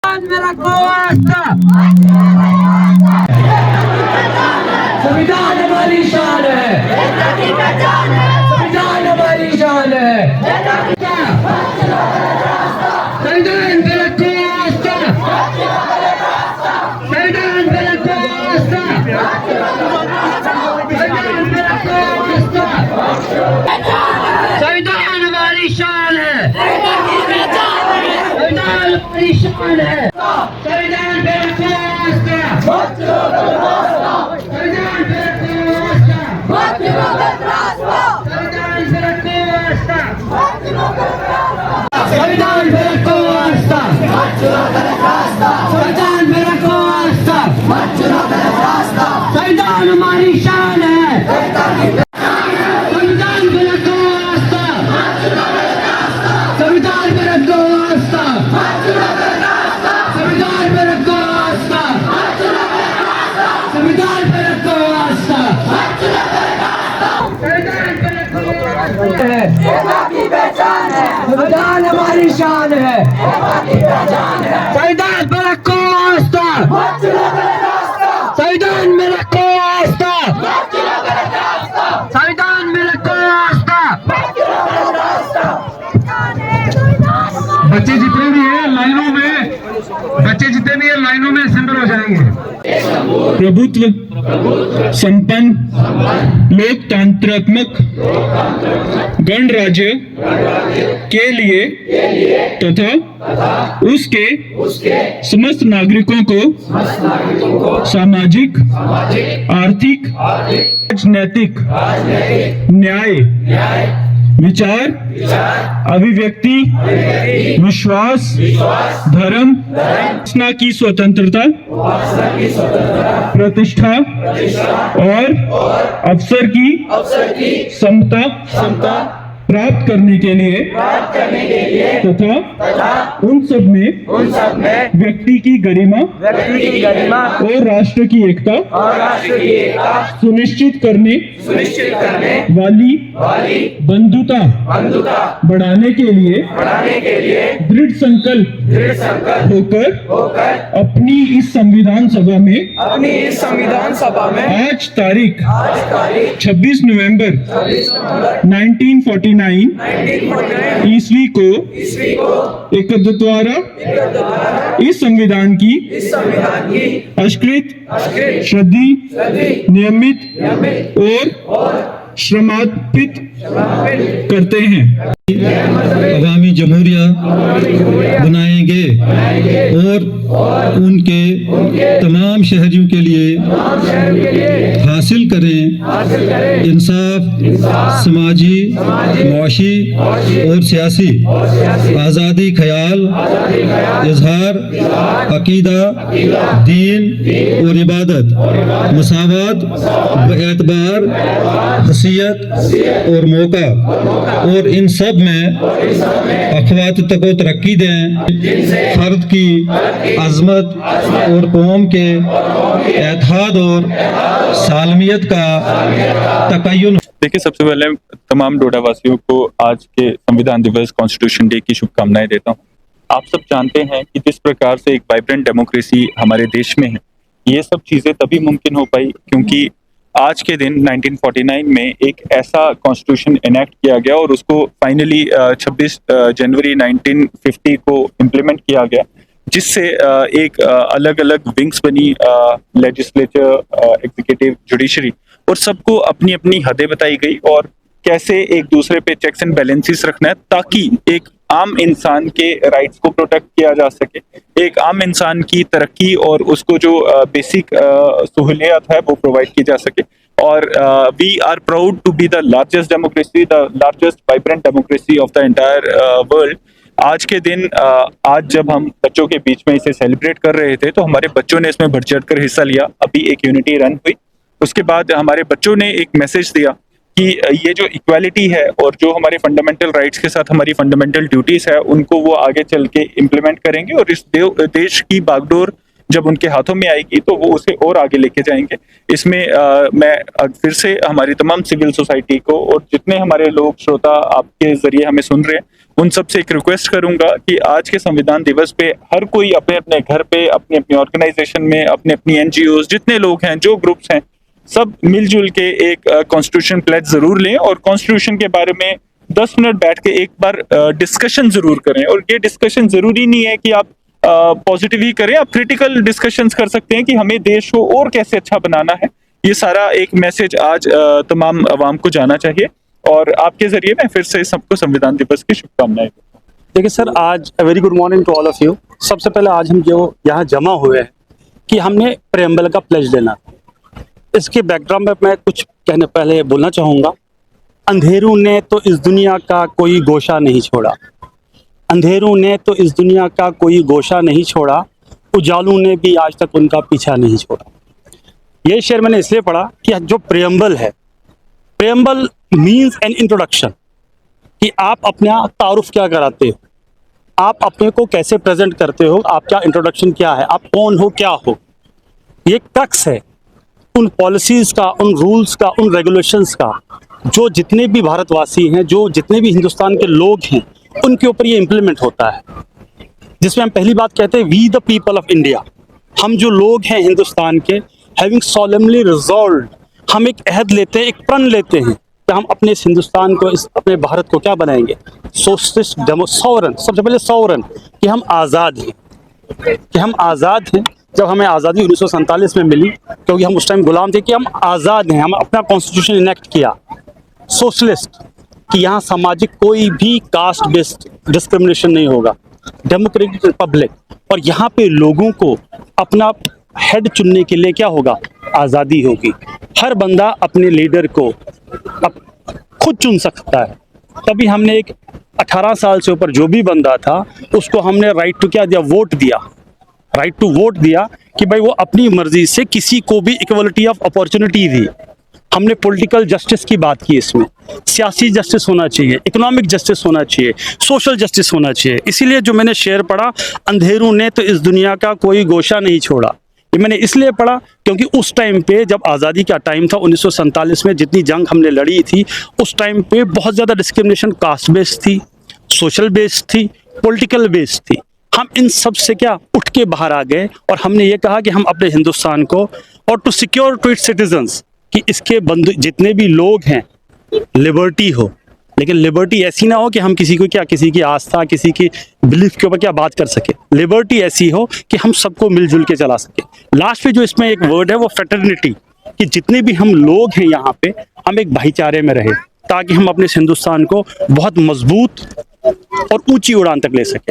मेरा वास्ता, संविधान हमारी शान है, संविधान हमारी शान है। संविधान मेरा वास्ता, संविधान मेरा वास्ता, संविधान मेरा वास्ता। संविधान हमारी शान है, संविधान हमारी शान है। संविधान मेरा वास्ता, संविधान मेरा वास्ता, संविधान मेरा वास्ता, संविधान मेरा वास्ता, संविधान मेरा वास्ता। संविधान हमारी शान है, संविधान मेरा वास्ता, संविधान मेरा वास्ता, संविधान मेरा वास्ता, संविधान मेरा वास्ता, संविधान की पहचान है, संविधान हमारी शान है, संविधान मेरा वास्ता, संविधान मेरा वास्ता, संविधान मेरा वास्ता। बच्चे जितने भी हैं लाइनों में, बच्चे जितने भी हैं लाइनों में असेंबल हो जाएंगे। प्रभुत्व संपन्न लोकतंत्रात्मक गणराज्य के लिए तथा उसके समस्त नागरिकों को सामाजिक, आर्थिक, राजनैतिक न्याय, विचार, अभिव्यक्ति, विश्वास, धर्म, उपासना की स्वतंत्रता, प्रतिष्ठा और अवसर की समता प्राप्त करने के लिए तथा उन सब में व्यक्ति की गरिमा और राष्ट्र की एकता सुनिश्चित करने वाली बंधुता बढ़ाने के लिए दृढ़ संकल्प होकर अपनी इस संविधान सभा में आज तारीख 26 नवंबर 1949 ईस्वी को एकत्र द्वारा इस संविधान की अस्कृत, श्रद्धि, नियमित और श्रमार्पित करते हैं। आगामी जमहूरिया बनाएंगे और उनके तमाम शहरियों के लिए हासिल करें इंसाफ, समाजी, मुआशी और सियासी आज़ादी, ख्याल, इजहार, अकीदा, दीन और इबादत, मसावत, एतबार, हसीयत और मौका, और इन सब में अखवात तक तरक्की दें। फर्द की अजमत और कौम के एतहाद और सालमियत का तकय्युन। देखिए, सबसे पहले तमाम डोडा वासियों को आज के संविधान दिवस, कॉन्स्टिट्यूशन डे की शुभकामनाएं देता हूं। आप सब जानते हैं कि जिस प्रकार से एक वाइब्रेंट डेमोक्रेसी हमारे देश में है, ये सब चीज़ें तभी मुमकिन हो पाई क्योंकि आज के दिन 1949 में एक ऐसा कॉन्स्टिट्यूशन इनेक्ट किया गया और उसको फाइनली 26 जनवरी 1950 को इम्प्लीमेंट किया गया, जिससे एक अलग अलग विंग्स बनी, लेजिस्लेचर, एग्जीक्यूटिव, जुडिशरी, और सबको अपनी अपनी हदें बताई गई और कैसे एक दूसरे पे चेक्स एंड बैलेंसेस रखना है ताकि एक आम इंसान के राइट्स को प्रोटेक्ट किया जा सके, एक आम इंसान की तरक्की और उसको जो बेसिक सहूलियत है वो प्रोवाइड की जा सके। और we are proud to be the largest democracy, the largest vibrant democracy of the entire world. आज के दिन आज जब हम बच्चों के बीच में इसे सेलिब्रेट कर रहे थे तो हमारे बच्चों ने इसमें बढ़ चढ़ कर हिस्सा लिया। अभी एक यूनिटी रन हुई, उसके बाद हमारे बच्चों ने एक मैसेज दिया कि ये जो इक्वालिटी है और जो हमारे फंडामेंटल राइट्स के साथ हमारी फंडामेंटल ड्यूटीज है उनको वो आगे चल के इम्प्लीमेंट करेंगे और इस देश की बागडोर जब उनके हाथों में आएगी तो वो उसे और आगे लेके जाएंगे। इसमें मैं फिर से हमारी तमाम सिविल सोसाइटी को और जितने हमारे लोग श्रोता आपके जरिए हमें सुन रहे हैं उन सब से एक रिक्वेस्ट करूंगा कि आज के संविधान दिवस पे हर कोई अपने अपने घर पे, अपनी अपनी ऑर्गेनाइजेशन में, अपने अपनी एनजीओ, जितने लोग हैं, जो ग्रुप्स हैं, सब मिलजुल के एक कॉन्स्टिट्यूशन प्लेज जरूर लें और कॉन्स्टिट्यूशन के बारे में 10 मिनट बैठ के एक बार डिस्कशन जरूर करें। और ये डिस्कशन जरूरी नहीं है कि आप पॉजिटिव ही करें, आप क्रिटिकल डिस्कशंस कर सकते हैं कि हमें देश को और कैसे अच्छा बनाना है। ये सारा एक मैसेज आज तमाम अवाम को जाना चाहिए और आपके जरिए मैं फिर से सबको संविधान दिवस की शुभकामनाएं देता हूं। देखिए सर, आज very good morning to all of you. सबसे पहले आज हम जो यहाँ जमा हुए हैं कि हमने प्रेम्बल का प्लेज लेना। इसके बैकग्राउंड में मैं कुछ कहने पहले बोलना चाहूँगा। अंधेरों ने तो इस दुनिया का कोई गोशा नहीं छोड़ा, अंधेरों ने तो इस दुनिया का कोई गोशा नहीं छोड़ा, उजालों ने भी आज तक उनका पीछा नहीं छोड़ा। ये शेर मैंने इसलिए पढ़ा कि जो प्रेम्बल है, प्रेम्बल मीन्स एन इंट्रोडक्शन, कि आप अपना तारुफ क्या कराते हो, आप अपने को कैसे प्रेजेंट करते हो, आपका इंट्रोडक्शन क्या है, आप कौन हो, क्या हो। ये क्रक्स है उन पॉलिसीज़ का, उन रूल्स का, उन रेगुलेशंस का जो जितने भी भारतवासी हैं, जो जितने भी हिंदुस्तान के लोग हैं, उनके ऊपर ये इम्प्लीमेंट होता है। जिसमें हम पहली बात कहते हैं we the people of India, हम जो लोग हैं हिंदुस्तान के, हैविंग सॉलेमली रिजॉल्व्ड, हम एक अहद लेते हैं, एक प्रण लेते हैं कि हम अपने इस हिंदुस्तान को, इस अपने भारत को क्या बनाएंगे, सोशलिस्ट सॉवरन, सबसे पहले सॉवरन, कि हम आज़ाद हैं, कि हम आज़ाद हैं। जब हमें आज़ादी 1947 में मिली, क्योंकि हम उस टाइम गुलाम थे, कि हम आज़ाद हैं, हम अपना कॉन्स्टिट्यूशन इनेक्ट किया। सोशलिस्ट, कि यहाँ सामाजिक कोई भी कास्ट बेस्ड डिस्क्रिमिनेशन नहीं होगा। डेमोक्रेटिक रिपब्लिक, और यहाँ पे लोगों को अपना हेड चुनने के लिए क्या होगा, आज़ादी होगी। हर बंदा अपने लीडर को खुद चुन सकता है। तभी हमने एक 18 साल से ऊपर जो भी बंदा था उसको हमने राइट टू क्या दिया, वोट दिया, राइट टू वोट दिया, कि भाई वो अपनी मर्जी से किसी को भी इक्वलिटी ऑफ अपॉर्चुनिटी दी। हमने पॉलिटिकल जस्टिस की बात की, इसमें सियासी जस्टिस होना चाहिए, इकोनॉमिक जस्टिस होना चाहिए, सोशल जस्टिस होना चाहिए। इसीलिए जो मैंने शेर पढ़ा, अंधेरों ने तो इस दुनिया का कोई गोशा नहीं छोड़ा, ये मैंने इसलिए पढ़ा क्योंकि उस टाइम पे जब आज़ादी का टाइम था 1947 में, जितनी जंग हमने लड़ी थी, उस टाइम पे बहुत ज़्यादा डिस्क्रिमिनेशन कास्ट बेस्ड थी, सोशल बेस्ड थी, पॉलिटिकल बेस्ड थी। हम इन सब से क्या उठ के बाहर आ गए और हमने ये कहा कि हम अपने हिंदुस्तान को, और to secure to its citizens, कि इसके जितने भी लोग हैं लिबर्टी हो, लेकिन लिबर्टी ऐसी ना हो कि हम किसी को क्या, किसी की आस्था, किसी की बिलीफ के ऊपर क्या बात कर सके। लिबर्टी ऐसी हो कि हम सबको मिलजुल के चला सके। लास्ट में जो इसमें एक वर्ड है वो फ्रेटर्निटी, कि जितने भी हम लोग हैं यहाँ पे, हम एक भाईचारे में रहे, ताकि हम अपने हिंदुस्तान को बहुत मजबूत और ऊंची उड़ान तक ले सके।